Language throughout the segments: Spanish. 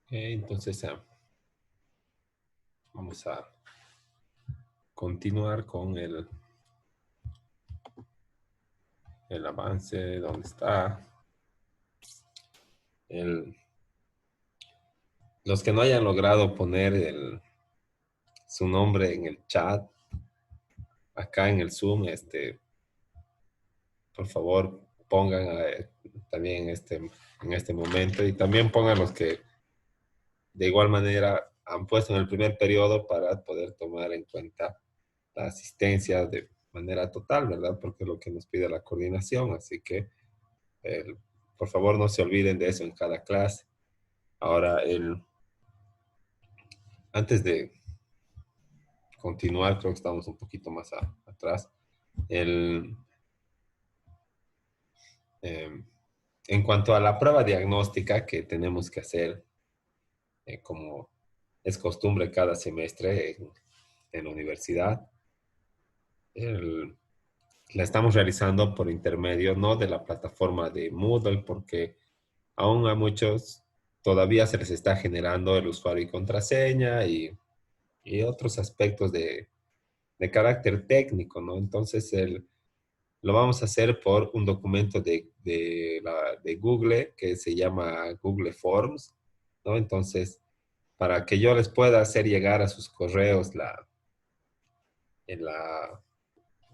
Entonces, vamos a continuar con el avance. ¿Dónde está? Los que no hayan logrado poner su nombre en el chat, acá en el Zoom, por favor, pongan también en este momento, y también pongan los que de igual manera han puesto en el primer periodo para poder tomar en cuenta la asistencia de manera total, ¿verdad? Porque es lo que nos pide la coordinación. Así que, por favor, no se olviden de eso en cada clase. Ahora, antes de continuar, creo que estamos un poquito más atrás. El, eh, en cuanto a la prueba diagnóstica que tenemos que hacer, como es costumbre cada semestre en la universidad, el- la estamos realizando por intermedio, no de la plataforma de Moodle, porque aún a muchos todavía se les está generando el usuario y contraseña y otros aspectos de carácter técnico, ¿no? Entonces, lo vamos a hacer por un documento de Google que se llama Google Forms, ¿no? Entonces, para que yo les pueda hacer llegar a sus correos en la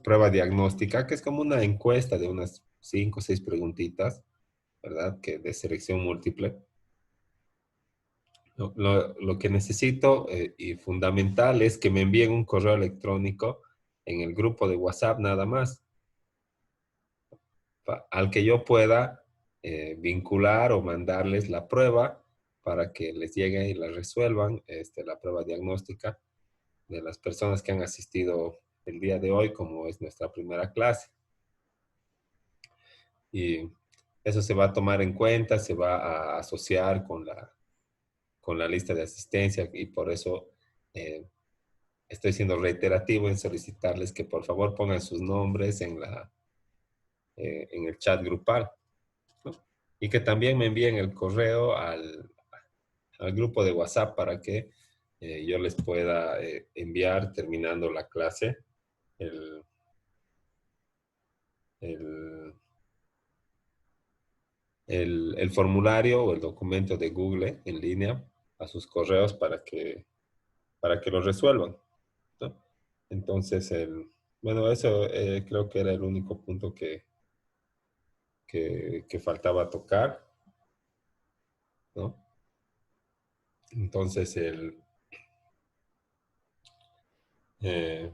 prueba diagnóstica, que es como una encuesta de unas 5 o 6 preguntitas, ¿verdad? Que de selección múltiple. Lo que necesito y fundamental es que me envíen un correo electrónico en el grupo de WhatsApp nada más, al que yo pueda vincular o mandarles la prueba para que les llegue y la resuelvan, la prueba diagnóstica de las personas que han asistido el día de hoy, como es nuestra primera clase. Y eso se va a tomar en cuenta, se va a asociar con la lista de asistencia, y por eso estoy siendo reiterativo en solicitarles que por favor pongan sus nombres en el chat grupal, ¿no? Y que también me envíen el correo al grupo de WhatsApp para que yo les pueda enviar, terminando la clase, el, el, el formulario o el documento de Google en línea a sus correos para que lo resuelvan, ¿no? Entonces, bueno, eso creo que era el único punto que faltaba tocar, ¿no? Entonces, eh,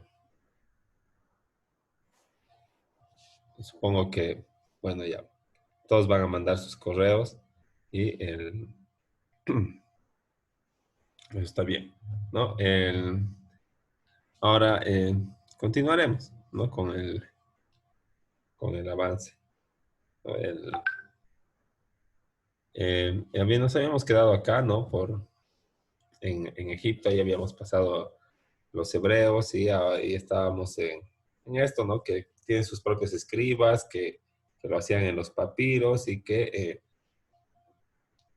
supongo que, bueno, ya todos van a mandar sus correos y eso está bien, ¿no? Ahora continuaremos, ¿no? Con el avance, ¿no? También nos habíamos quedado acá, ¿no? En Egipto, ya habíamos pasado los hebreos y ahí estábamos en esto, ¿no? Que tienen sus propios escribas, que lo hacían en los papiros y que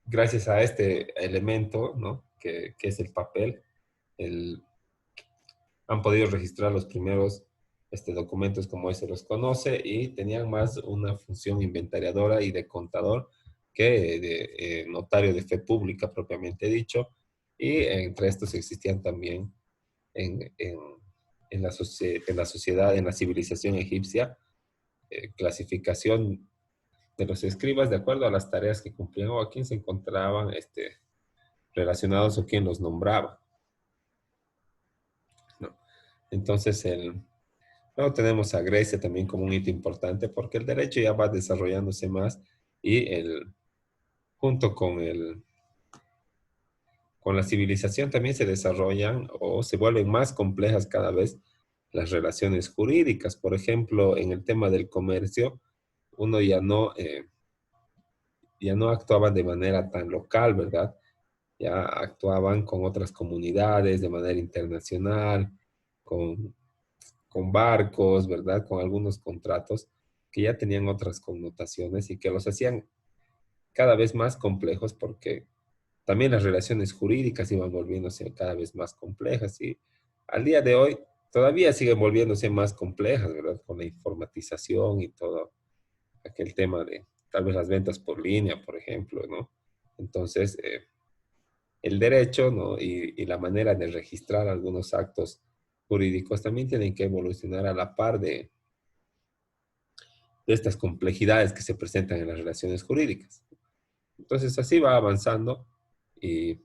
gracias a este elemento, ¿no? Que es el papel, el, han podido registrar los primeros documentos como hoy se los conoce, y tenían más una función inventariadora y de contador que de notario de fe pública propiamente dicho, y entre estos existían también en, en, en la sociedad, en la civilización egipcia, clasificación de los escribas de acuerdo a las tareas que cumplían o a quién se encontraban relacionados o quién los nombraba, ¿no? Entonces, luego tenemos a Grecia también como un hito importante porque el derecho ya va desarrollándose más y junto con la civilización también se desarrollan o se vuelven más complejas cada vez las relaciones jurídicas. Por ejemplo, en el tema del comercio, uno ya no actuaba de manera tan local, ¿verdad? Ya actuaban con otras comunidades de manera internacional, con, con barcos, ¿verdad? Con algunos contratos. que ya tenían otras connotaciones y que los hacían cada vez más complejos porque también las relaciones jurídicas iban volviéndose cada vez más complejas y al día de hoy todavía siguen volviéndose más complejas, ¿verdad? Con la informatización y todo aquel tema de tal vez las ventas por línea, por ejemplo, ¿no? Entonces, el derecho, ¿no? Y la manera de registrar algunos actos jurídicos también tienen que evolucionar a la par de estas complejidades que se presentan en las relaciones jurídicas. Entonces, así va avanzando y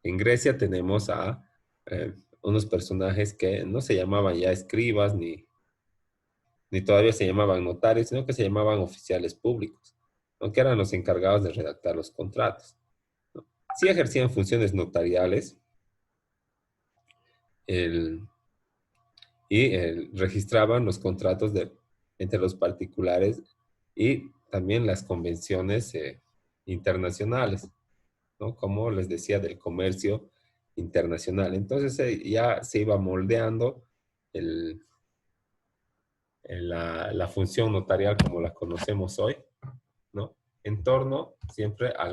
en Grecia tenemos a unos personajes que no se llamaban ya escribas ni todavía se llamaban notarios, sino que se llamaban oficiales públicos, aunque eran los encargados de redactar los contratos, ¿no? Sí ejercían funciones notariales el, registraban los contratos entre los particulares y también las convenciones internacionales, ¿no? Como les decía, del comercio internacional. Entonces ya se iba moldeando el, la función notarial como la conocemos hoy, ¿no? En torno siempre a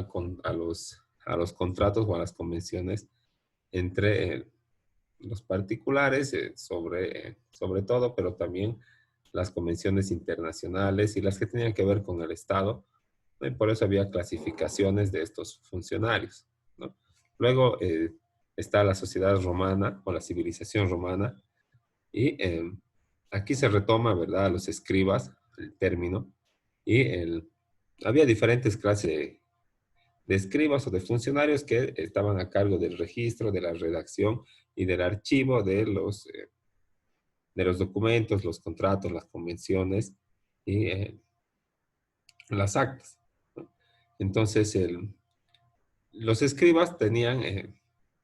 los contratos o a las convenciones entre los particulares, sobre todo, pero también las convenciones internacionales y las que tenían que ver con el Estado, ¿no? Y por eso había clasificaciones de estos funcionarios, ¿no? Luego está la sociedad romana o la civilización romana, y aquí se retoma, ¿verdad?, a los escribas, el término, y había diferentes clases de escribas o de funcionarios que estaban a cargo del registro, de la redacción y del archivo de los documentos, los contratos, las convenciones y las actas, ¿no? Entonces, los escribas tenían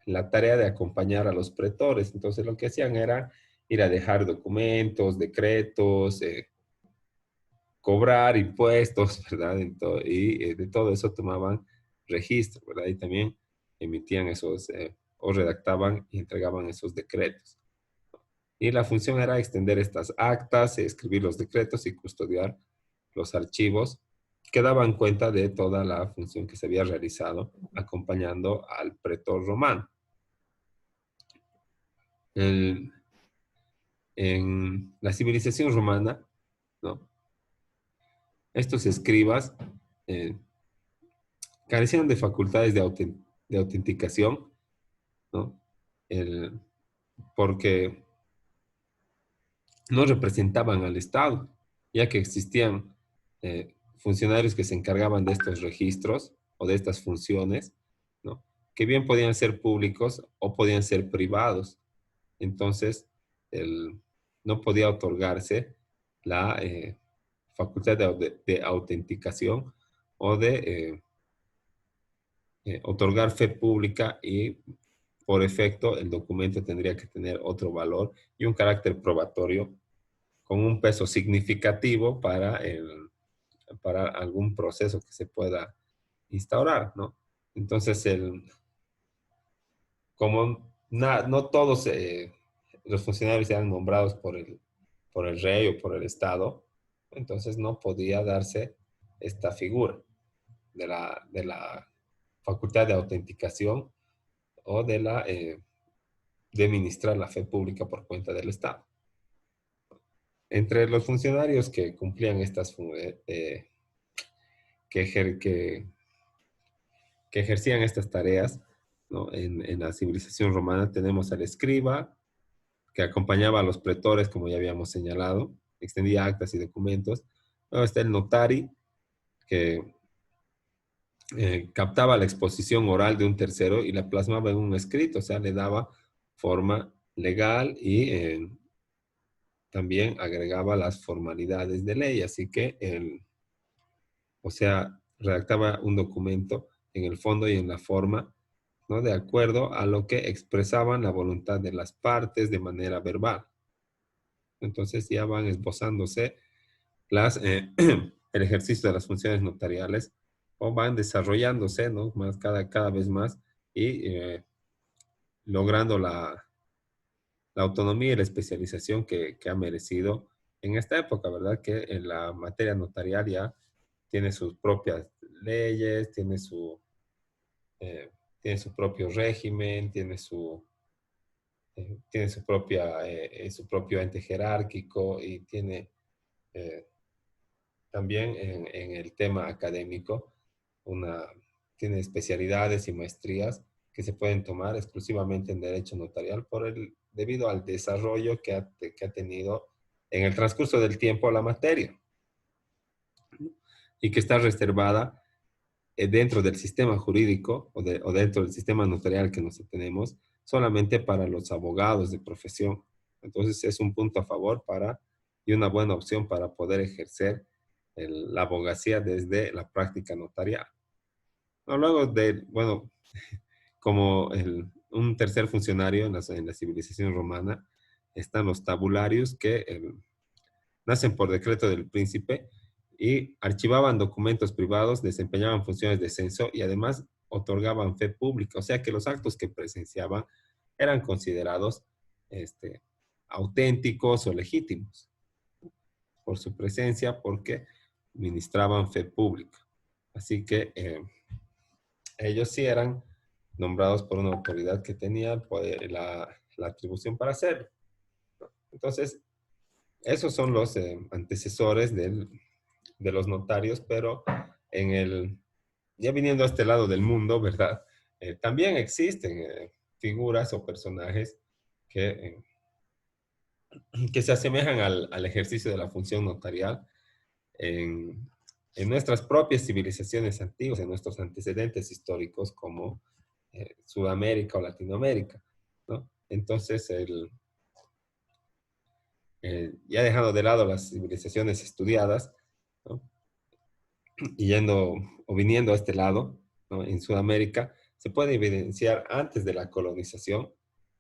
la tarea de acompañar a los pretores. Entonces, lo que hacían era ir a dejar documentos, decretos, cobrar impuestos, ¿verdad? Y de todo eso tomaban registro, ¿verdad? Y también emitían esos, o redactaban y entregaban esos decretos. Y la función era extender estas actas, escribir los decretos y custodiar los archivos que daban cuenta de toda la función que se había realizado acompañando al pretor romano. El- en la civilización romana, ¿no? Estos escribas eh, carecían de facultades de autenticación, ¿no? El- porque no representaban al Estado, ya que existían funcionarios que se encargaban de estos registros o de estas funciones, ¿no? Que bien podían ser públicos o podían ser privados. Entonces, no podía otorgarse la facultad de autenticación o de otorgar fe pública, y por efecto el documento tendría que tener otro valor y un carácter probatorio con un peso significativo para algún proceso que se pueda instaurar, ¿no? Entonces, como no todos los funcionarios eran nombrados por el rey o por el Estado, entonces no podía darse esta figura de la facultad de autenticación o de administrar la fe pública por cuenta del Estado. Entre los funcionarios que cumplían que, ejer- que, que ejercían estas tareas, ¿no? En la civilización romana tenemos al escriba, que acompañaba a los pretores, como ya habíamos señalado, extendía actas y documentos. Luego está el notari, que captaba la exposición oral de un tercero y la plasmaba en un escrito, o sea, le daba forma legal y también agregaba las formalidades de ley. Así que, o sea, redactaba un documento en el fondo y en la forma, ¿no? De acuerdo a lo que expresaban la voluntad de las partes de manera verbal. Entonces ya van esbozándose el ejercicio de las funciones notariales, o van desarrollándose, ¿no? Más, cada vez más, y logrando la autonomía y la especialización que ha merecido en esta época, ¿verdad? Que en la materia notarial ya tiene sus propias leyes, eh, tiene su propio régimen, tiene su propio ente jerárquico y tiene eh, también en el tema académico una, tiene especialidades y maestrías que se pueden tomar exclusivamente en derecho notarial debido al desarrollo que ha tenido en el transcurso del tiempo la materia y que está reservada dentro del sistema jurídico o dentro del sistema notarial que nosotros tenemos solamente para los abogados de profesión. Entonces es un punto a favor y una buena opción para poder ejercer la abogacía desde la práctica notarial. No, luego bueno, como un tercer funcionario en la civilización romana, están los tabularios que nacen por decreto del príncipe y archivaban documentos privados, desempeñaban funciones de censo y además otorgaban fe pública, o sea que los actos que presenciaban eran considerados este, auténticos o legítimos por su presencia porque ministraban fe pública. Así que ellos sí eran nombrados por una autoridad que tenía la atribución para hacerlo. Entonces, esos son los antecesores de los notarios, pero ya viniendo a este lado del mundo, ¿verdad? También existen figuras o personajes que, eh, que se asemejan al ejercicio de la función notarial en, en nuestras propias civilizaciones antiguas, en nuestros antecedentes históricos como Sudamérica o Latinoamérica, ¿no? Entonces, ya dejando de lado las civilizaciones estudiadas, ¿no? Y yendo o viniendo a este lado, ¿no? En Sudamérica, se puede evidenciar antes de la colonización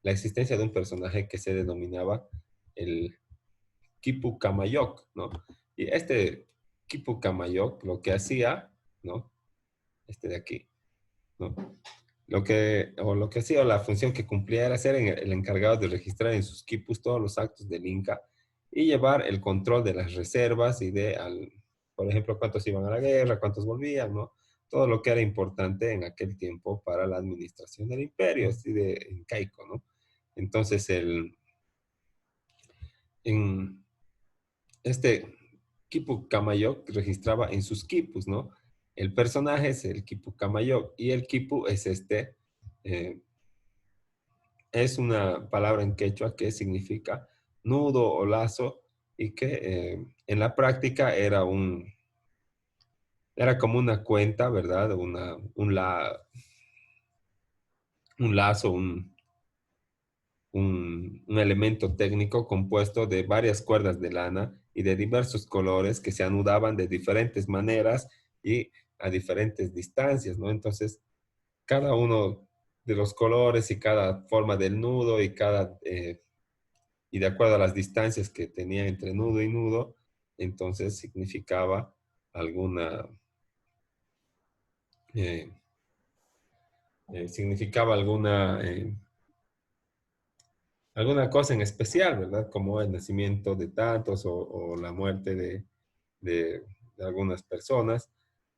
la existencia de un personaje que se denominaba el Quipu Camayoc, ¿no? Y este Quipu Camayoc lo que hacía, ¿no? Este de aquí, ¿no? Lo que hacía o la función que cumplía era ser el encargado de registrar en sus quipus todos los actos del Inca y llevar el control de las reservas y por ejemplo, cuántos iban a la guerra, cuántos volvían, ¿no? Todo lo que era importante en aquel tiempo para la administración del imperio, así de incaico, ¿no? Entonces, en este Quipu Camayoc registraba en sus quipus, ¿no? El personaje es el Quipu Camayoc y el quipu es eh, es una palabra en quechua que significa nudo o lazo y que en la práctica era como una cuenta, ¿verdad? Un lazo, un elemento técnico compuesto de varias cuerdas de lana y de diversos colores que se anudaban de diferentes maneras y a diferentes distancias, ¿no? Entonces, cada uno de los colores y cada forma del nudo y de acuerdo a las distancias que tenía entre nudo y nudo, entonces eh, significaba alguna cosa en especial, ¿verdad? Como el nacimiento de tantos o la muerte de algunas personas,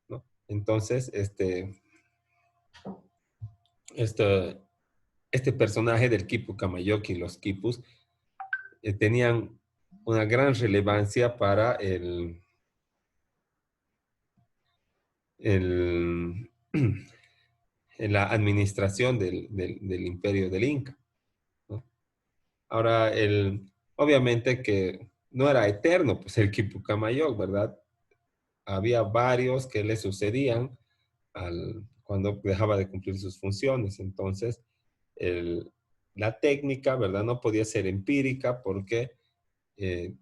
¿no? Entonces, este, este personaje del Quipu Camayoc y los quipus tenían una gran relevancia para el, en la administración del imperio del Inca, ¿no? Ahora, obviamente que no era eterno, pues el Quipucamayoc, ¿verdad? Había varios que le sucedían cuando dejaba de cumplir sus funciones. Entonces, el- la técnica, ¿verdad? No podía ser empírica porque eh,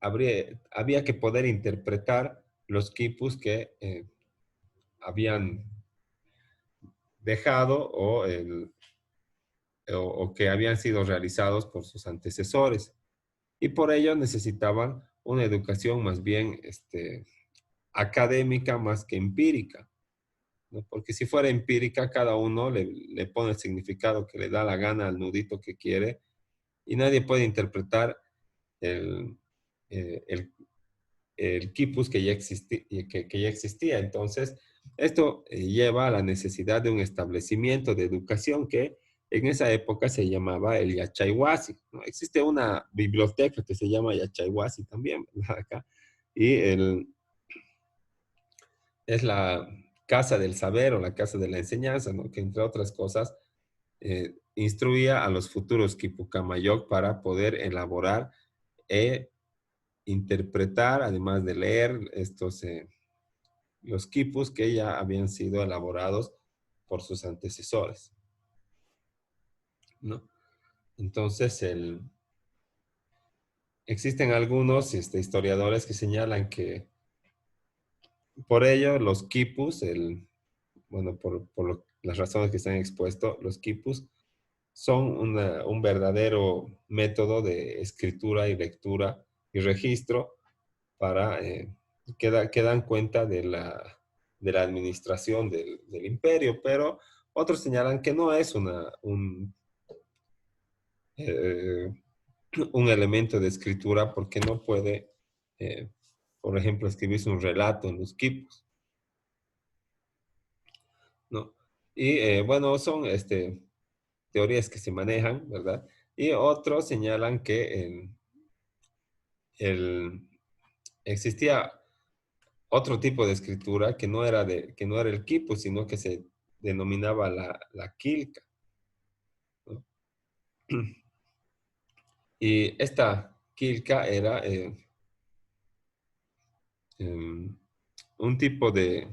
había que poder interpretar los quipus que habían dejado o que habían sido realizados por sus antecesores. Y por ello necesitaban una educación más bien académica más que empírica, ¿no? Porque si fuera empírica, cada uno le pone el significado que le da la gana al nudito que quiere y nadie puede interpretar el, el quipus que ya existía. Entonces, esto lleva a la necesidad de un establecimiento de educación que en esa época se llamaba el Yachayhuasi, ¿no? Existe una biblioteca que se llama Yachayhuasi también, ¿verdad? Acá, y es la casa del saber o la casa de la enseñanza, ¿no? Que entre otras cosas instruía a los futuros Quipucamayoc para poder elaborar e interpretar, además de leer los quipus que ya habían sido elaborados por sus antecesores, ¿no? Entonces, existen algunos historiadores que señalan que por ello los quipus, bueno, las razones que están expuestos, los quipus son un verdadero método de escritura y lectura y registro para que dan cuenta de la administración del imperio, pero otros señalan que no es eh, un elemento de escritura porque no puede, eh, por ejemplo, escribirse un relato en los quipus, ¿no? Y bueno, son teorías que se manejan, ¿verdad? Y otros señalan que el, existía otro tipo de escritura que no era el quipus, sino que se denominaba la quilca, ¿no? Y esta quilca era em, un tipo de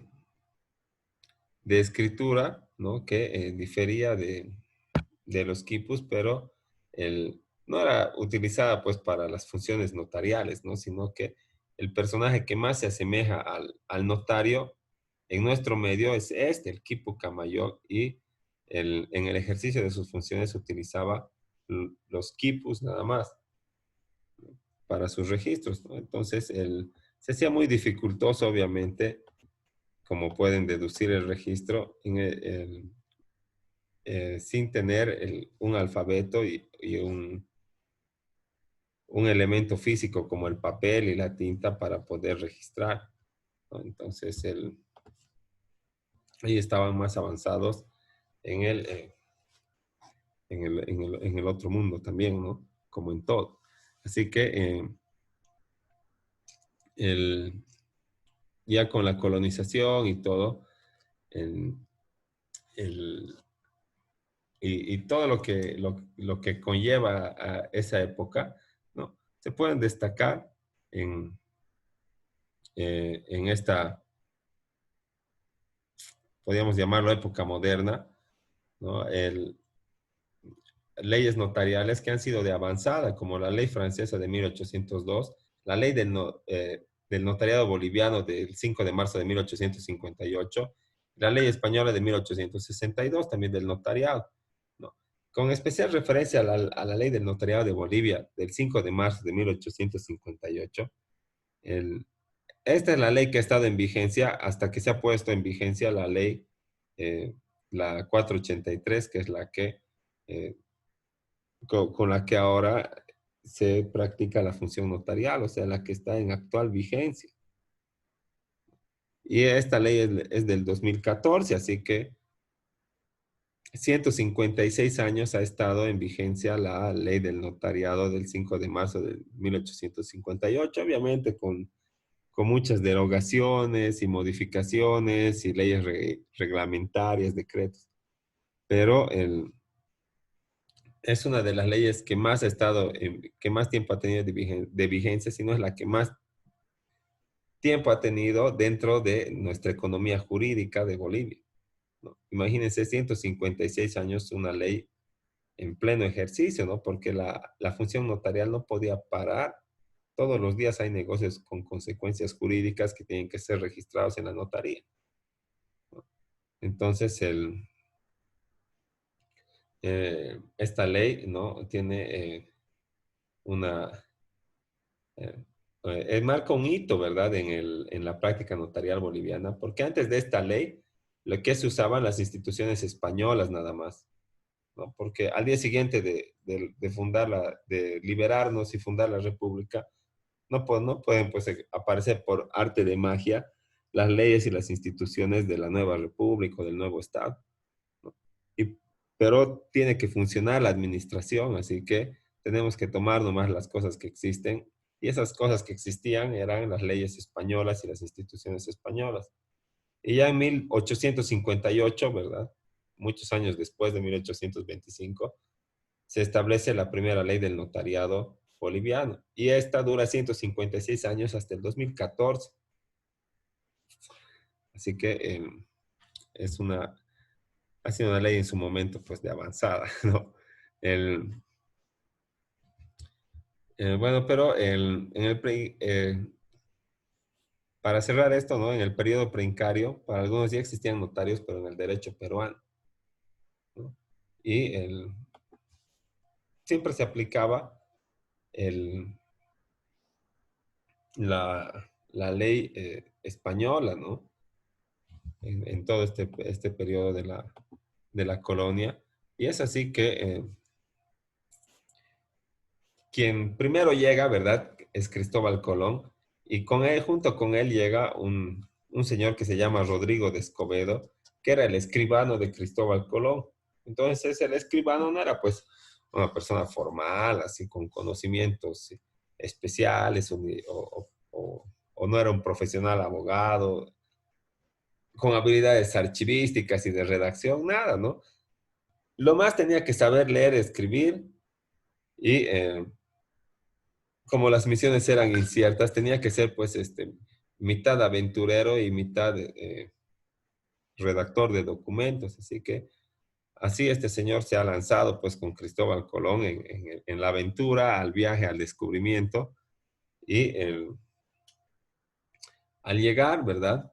escritura, ¿no? Que difería de los quipus, pero no era utilizada pues para las funciones notariales, ¿no? Sino que el personaje que más se asemeja al notario en nuestro medio es el quipu camayo, y en el ejercicio de sus funciones utilizaba los quipus nada más para sus registros, ¿no? Entonces, se hacía muy dificultoso, obviamente, como pueden deducir el registro, sin tener un alfabeto y un elemento físico como el papel y la tinta para poder registrar, ¿no? Entonces, ahí estaban más avanzados en en el otro mundo también, ¿no? Como en todo. Así que el, ya con la colonización y todo, el, el, y todo lo que conlleva a esa época, ¿no? Se pueden destacar en, en esta, podríamos llamarlo época moderna, ¿no? Leyes notariales que han sido de avanzada, como la ley francesa de 1802, la ley del notariado boliviano del 5 de marzo de 1858, la ley española de 1862, también del notariado, ¿no? Con especial referencia a la ley del notariado de Bolivia del 5 de marzo de 1858, esta es la ley que ha estado en vigencia hasta que se ha puesto en vigencia la ley, eh, la 483, que es la que eh, con la que ahora se practica la función notarial, o sea, la que está en actual vigencia. Y esta ley es del 2014, así que 156 años ha estado en vigencia la ley del notariado del 5 de marzo de 1858, obviamente con muchas derogaciones y modificaciones y leyes reglamentarias, decretos, pero es una de las leyes que más ha estado, que más tiempo ha tenido de vigencia, si no es la que más tiempo ha tenido dentro de nuestra economía jurídica de Bolivia, ¿no? Imagínense, 156 años una ley en pleno ejercicio, ¿no? Porque la función notarial no podía parar. Todos los días hay negocios con consecuencias jurídicas que tienen que ser registrados en la notaría, ¿no? Entonces, esta ley, ¿no? Tiene una eh, marca un hito, ¿verdad?, en la práctica notarial boliviana, porque antes de esta ley, lo que se usaban las instituciones españolas nada más, ¿no? Porque al día siguiente de liberarnos y fundar la República, no pueden pues, aparecer por arte de magia las leyes y las instituciones de la nueva república o del nuevo Estado, ¿no? Y, pero tiene que funcionar la administración, así que tenemos que tomar nomás las cosas que existen, y esas cosas que existían eran las leyes españolas y las instituciones españolas. Y ya en 1858, ¿verdad? Muchos años después de 1825, se establece la primera ley del notariado boliviano. Y esta dura 156 años hasta el 2014. Así que es una, ha sido una ley en su momento pues de avanzada, ¿no? El, bueno, pero para cerrar esto, ¿no? En el periodo preincario, para algunos ya existían notarios, pero en el derecho peruano, ¿no? Y siempre se aplicaba el, la ley española, ¿no? En todo este periodo de la colonia. Y es así que quien primero llega, ¿verdad? Es Cristóbal Colón. Y con él, junto con él llega un señor que se llama Rodrigo de Escobedo, que era el escribano de Cristóbal Colón. Entonces el escribano no era pues una persona formal, así con conocimientos especiales o no era un profesional abogado con habilidades archivísticas y de redacción, nada, ¿no? Lo más tenía que saber leer, escribir y como las misiones eran inciertas, tenía que ser pues mitad aventurero y mitad redactor de documentos. Así que así este señor se ha lanzado pues con Cristóbal Colón en la aventura, al viaje, al descubrimiento y al llegar, ¿verdad?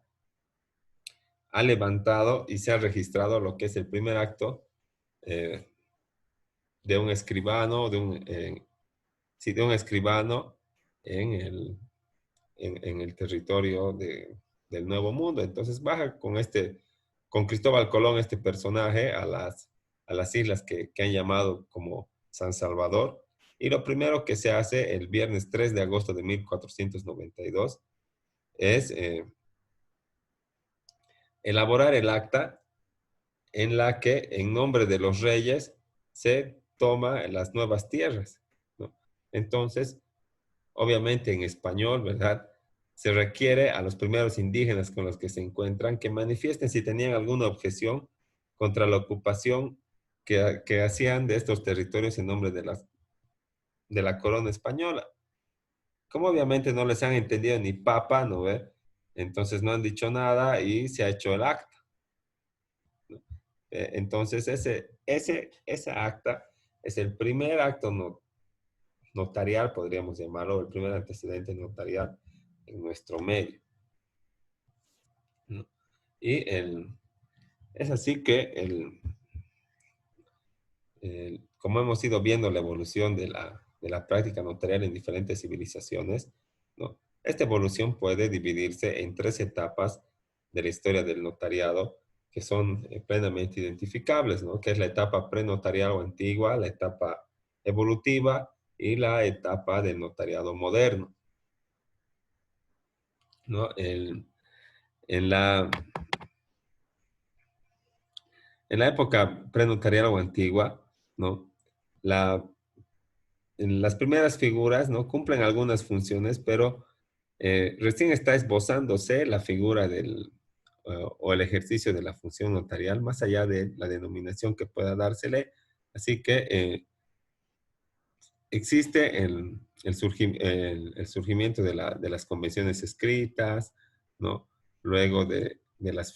Ha levantado y se ha registrado lo que es el primer acto eh, de un escribano, sí, de un escribano en en el territorio del Nuevo Mundo. Entonces baja con Cristóbal Colón, este personaje, a las islas que han llamado como San Salvador. Y lo primero que se hace el viernes 3 de agosto de 1492 es elaborar el acta en la que en nombre de los reyes se toma las nuevas tierras, ¿no? Entonces, obviamente en español, ¿verdad? Se requiere a los primeros indígenas con los que se encuentran que manifiesten si tenían alguna objeción contra la ocupación que hacían de estos territorios en nombre de la corona española. Como obviamente no les han entendido ni papa, ¿no ve? Entonces no han dicho nada y se ha hecho el acta, ¿no? Entonces ese acta es el primer acto notarial, podríamos llamarlo, el primer antecedente notarial en nuestro medio, ¿no? Y es así que como hemos ido viendo la evolución de la práctica notarial en diferentes civilizaciones, ¿no? Esta evolución puede dividirse en tres etapas de la historia del notariado que son plenamente identificables, ¿no? Que es la etapa prenotarial o antigua, la etapa evolutiva y la etapa del notariado moderno, ¿no? En en la época prenotarial o antigua, ¿no? La, en las primeras figuras, ¿no? Cumplen algunas funciones, pero recién está esbozándose la figura o el ejercicio de la función notarial, más allá de la denominación que pueda dársele. Así que existe el surgimiento de las convenciones escritas, ¿no? Luego de las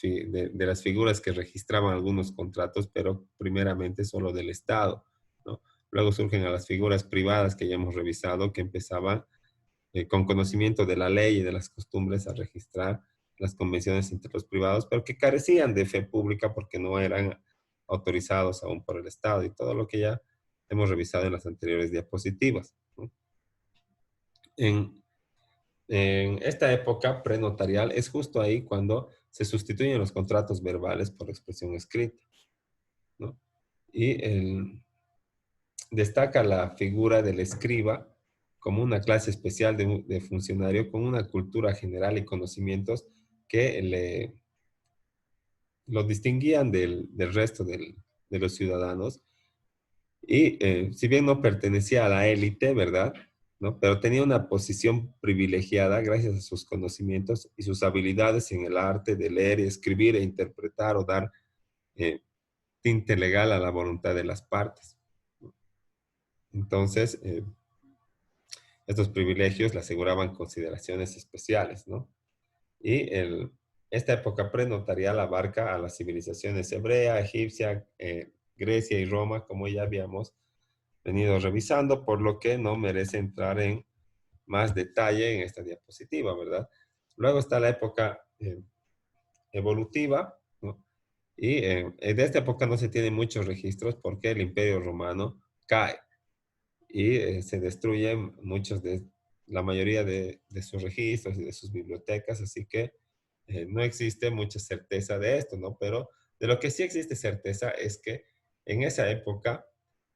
figuras que registraban algunos contratos, pero primeramente solo del Estado, ¿no? Luego surgen a las figuras privadas que ya hemos revisado, que empezaban con conocimiento de la ley y de las costumbres a registrar las convenciones entre los privados, pero que carecían de fe pública porque no eran autorizados aún por el Estado y todo lo que ya hemos revisado en las anteriores diapositivas, ¿no? En, en esta época prenotarial es justo ahí cuando se sustituyen los contratos verbales por expresión escrita, ¿no? Y destaca la figura del escriba, como una clase especial de funcionario con una cultura general y conocimientos que lo distinguían del resto de los ciudadanos. Y si bien no pertenecía a la élite, ¿verdad? ¿No? Pero tenía una posición privilegiada gracias a sus conocimientos y sus habilidades en el arte de leer y escribir e interpretar o dar eh, tinte legal a la voluntad de las partes. Entonces, estos privilegios le aseguraban consideraciones especiales, ¿no? Y esta época prenotarial abarca a las civilizaciones hebrea, egipcia, Grecia y Roma, como ya habíamos venido revisando, por lo que no merece entrar en más detalle en esta diapositiva, ¿verdad? Luego está la época evolutiva, ¿no? Y de esta época no se tienen muchos registros porque el Imperio Romano cae y se destruyen la mayoría de sus registros y de sus bibliotecas, así que no existe mucha certeza de esto, ¿no? Pero de lo que sí existe certeza es que en esa época,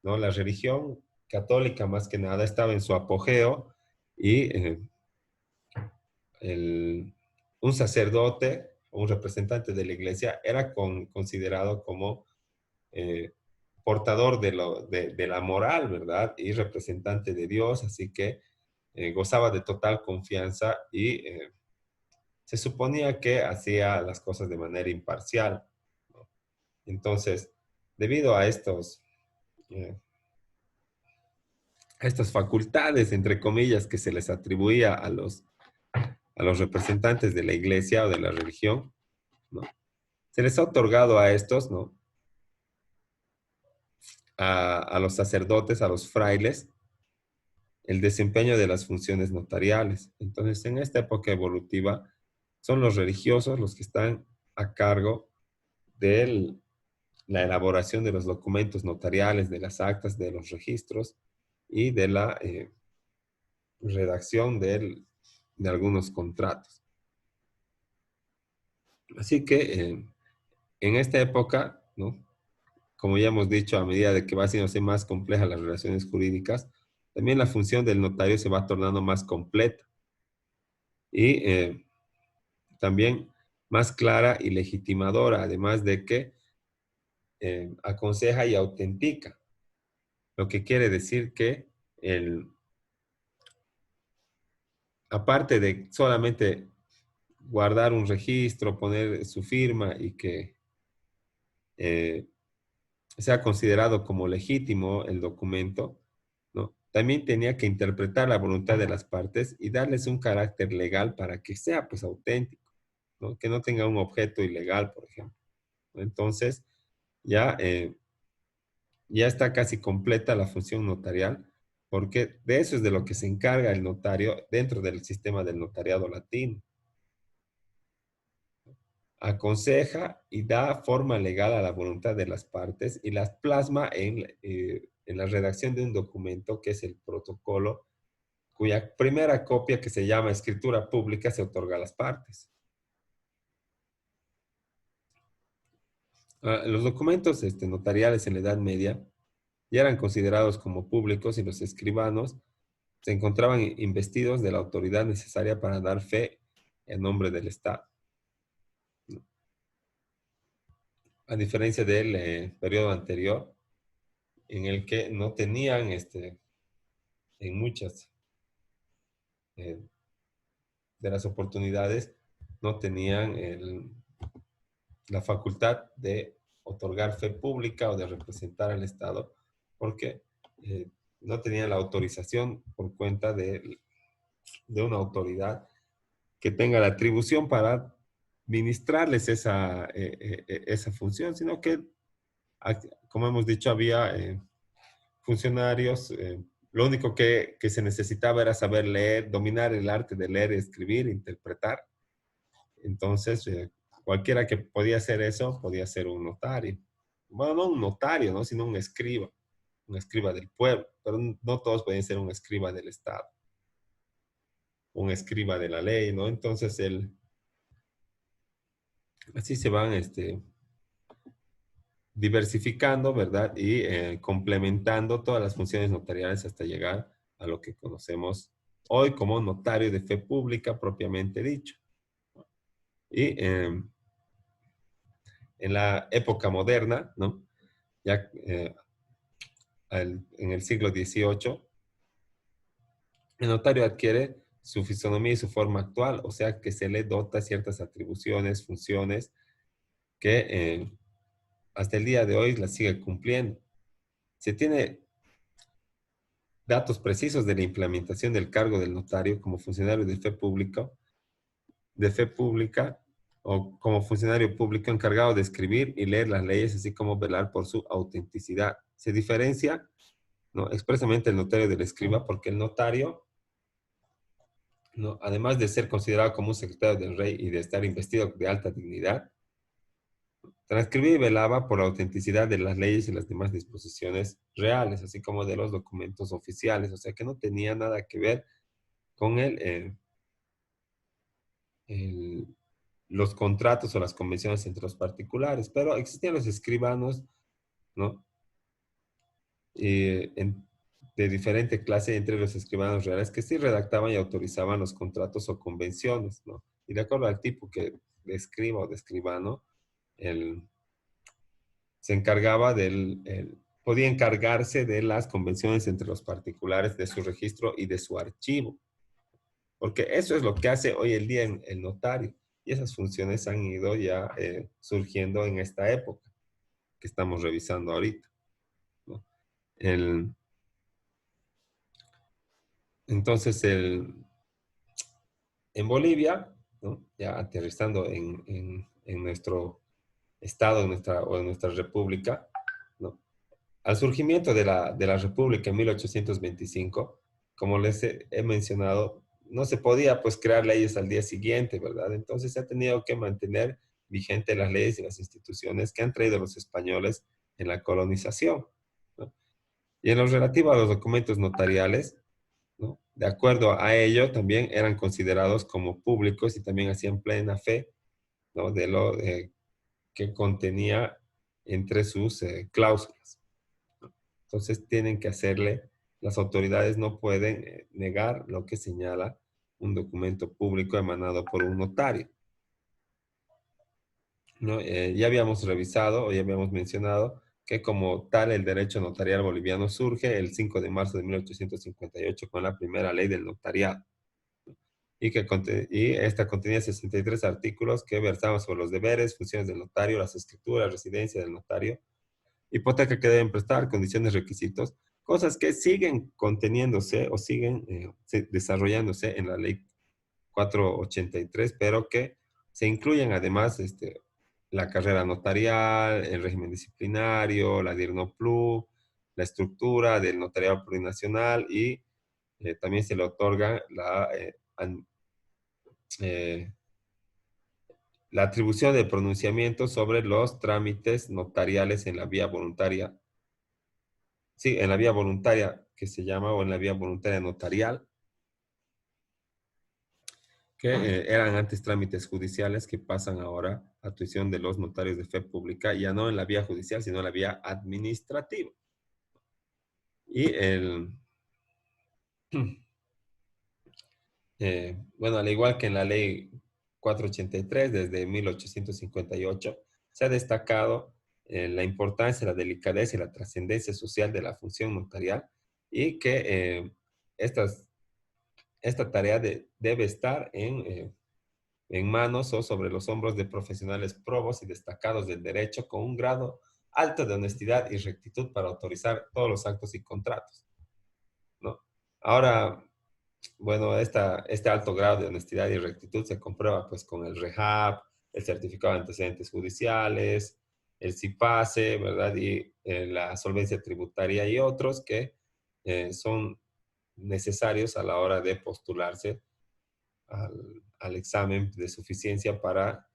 ¿no? La religión católica más que nada estaba en su apogeo y el, un sacerdote, un representante de la iglesia, era considerado como eh, portador de la moral, ¿verdad? Y representante de Dios, así que gozaba de total confianza y se suponía que hacía las cosas de manera imparcial, ¿no? Entonces, debido eh, a estas facultades, entre comillas, que se les atribuía a los representantes de la iglesia o de la religión, ¿no? Se les ha otorgado a estos, ¿no? A los sacerdotes, a los frailes, el desempeño de las funciones notariales. Entonces, en esta época evolutiva, son los religiosos los que están a cargo de la elaboración de los documentos notariales, de las actas, de los registros y de la redacción de algunos contratos. Así que en esta época, ¿no? Como ya hemos dicho, a medida de que va haciéndose más complejas las relaciones jurídicas, también la función del notario se va tornando más completa y también más clara y legitimadora, además de que aconseja y autentica, lo que quiere decir que aparte de solamente guardar un registro, poner su firma y que eh, sea considerado como legítimo el documento, ¿no? También tenía que interpretar la voluntad de las partes y darles un carácter legal para que sea pues auténtico, ¿no? Que no tenga un objeto ilegal, por ejemplo. Entonces, ya, ya está casi completa la función notarial, porque de eso es de lo que se encarga el notario dentro del sistema del notariado latino. Aconseja y da forma legal a la voluntad de las partes y las plasma en la redacción de un documento que es el protocolo, cuya primera copia, que se llama escritura pública, se otorga a las partes. Los documentos notariales en la Edad Media ya eran considerados como públicos y los escribanos se encontraban investidos de la autoridad necesaria para dar fe en nombre del Estado. A diferencia del periodo anterior, en el que no tenían en muchas eh, de las oportunidades, no tenían la facultad de otorgar fe pública o de representar al Estado, porque no tenían la autorización por cuenta de una autoridad que tenga la atribución para ministrarles esa función, sino que, como hemos dicho, había funcionarios, lo único que se necesitaba era saber leer, dominar el arte de leer, escribir, interpretar. Entonces, cualquiera que podía hacer eso podía ser un notario. Bueno, no un notario, ¿no? Sino un escriba del pueblo, pero no todos pueden ser un escriba del Estado, un escriba de la ley, ¿no? Entonces, así se van diversificando, ¿verdad? Y complementando todas las funciones notariales hasta llegar a lo que conocemos hoy como notario de fe pública propiamente dicho. Y en la época moderna, ¿no? Ya en el siglo XVIII, el notario adquiere su fisonomía y su forma actual, o sea que se le dota ciertas atribuciones, funciones que hasta el día de hoy las sigue cumpliendo. Se tiene datos precisos de la implementación del cargo del notario como funcionario de fe pública o como funcionario público encargado de escribir y leer las leyes, así como velar por su autenticidad. Se diferencia, ¿no?, expresamente el notario del escriba porque el notario, ¿no?, además de ser considerado como un secretario del rey y de estar investido de alta dignidad, transcribía y velaba por la autenticidad de las leyes y las demás disposiciones reales, así como de los documentos oficiales, o sea que no tenía nada que ver con el- los contratos o las convenciones entre los particulares, pero existían los escribanos, ¿no? De diferente clase entre los escribanos reales que sí redactaban y autorizaban los contratos o convenciones, ¿no? Y de acuerdo al tipo que de escriba o de escribano, el, se encargaba podía encargarse de las convenciones entre los particulares, de su registro y de su archivo, porque eso es lo que hace hoy el día el notario, y esas funciones han ido ya surgiendo en esta época que estamos revisando ahorita, ¿no? El, entonces, en Bolivia, ¿no?, ya aterrizando en nuestro estado o en nuestra república, ¿no?, al surgimiento de la República en 1825, como les he mencionado, no se podía pues crear leyes al día siguiente, ¿verdad? Entonces se ha tenido que mantener vigente las leyes y las instituciones que han traído los españoles en la colonización, ¿no? Y en lo relativo a los documentos notariales, ¿no?, de acuerdo a ello, también eran considerados como públicos y también hacían plena fe, ¿no?, de lo que contenía entre sus cláusulas. Entonces tienen que hacerle, las autoridades no pueden negar lo que señala un documento público emanado por un notario, ¿no? Ya habíamos revisado o ya habíamos mencionado que como tal el derecho notarial boliviano surge el 5 de marzo de 1858 con la primera ley del notariado y esta contenía 63 artículos que versaban sobre los deberes, funciones del notario, las escrituras, residencia del notario, hipoteca que deben prestar, condiciones, requisitos, cosas que siguen conteniéndose o siguen desarrollándose en la ley 483, pero que se incluyen además la carrera notarial, el régimen disciplinario, la DIRNOPLU, la estructura del notariado plurinacional y también se le otorga eh, la atribución de pronunciamiento sobre los trámites notariales en la vía voluntaria. Sí, en la vía voluntaria que se llama, o en la vía voluntaria notarial, que eran antes trámites judiciales que pasan ahora a tuición de los notarios de fe pública, ya no en la vía judicial, sino en la vía administrativa. Y bueno, al igual que en la ley 483 desde 1858, se ha destacado la importancia, la delicadeza y la trascendencia social de la función notarial y que estas esta tarea debe estar en manos o sobre los hombros de profesionales probos y destacados del derecho con un grado alto de honestidad y rectitud para autorizar todos los actos y contratos, ¿no? Ahora, bueno, este alto grado de honestidad y rectitud se comprueba pues con el REHAB, el certificado de antecedentes judiciales, el CIPASE, ¿verdad? Y la solvencia tributaria y otros que son necesarios a la hora de postularse al examen de suficiencia para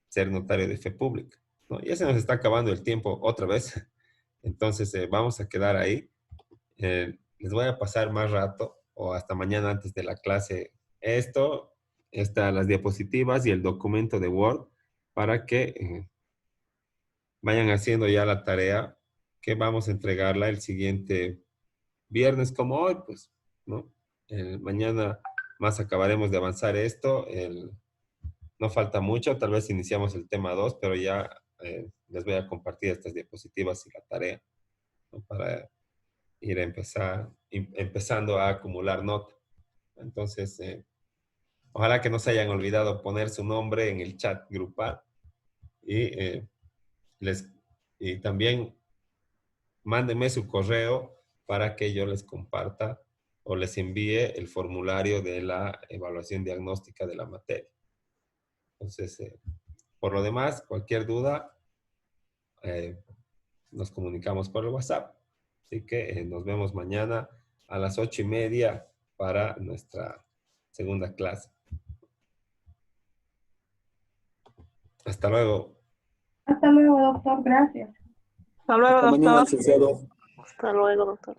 ser notario de fe pública, ¿no? Ya se nos está acabando el tiempo otra vez, entonces vamos a quedar ahí. Les voy a pasar más rato o hasta mañana antes de la clase las diapositivas y el documento de Word para que vayan haciendo ya la tarea que vamos a entregarla el siguiente viernes como hoy, pues. ¿no? Mañana más acabaremos de avanzar esto. No falta mucho, tal vez iniciamos el tema 2, pero ya les voy a compartir estas diapositivas y la tarea, ¿no? Para ir empezando a acumular nota. Entonces, ojalá que no se hayan olvidado poner su nombre en el chat grupal y, les, y también mándenme su correo para que yo les comparta o les envíe el formulario de la evaluación diagnóstica de la materia. Entonces, por lo demás, cualquier duda, eh, nos comunicamos por el WhatsApp. Así que nos vemos mañana a las 8:30 para nuestra segunda clase. Hasta luego. Hasta luego, doctor. Gracias. Hasta luego, Hasta mañana, doctor. licenciado. Hasta luego, doctor.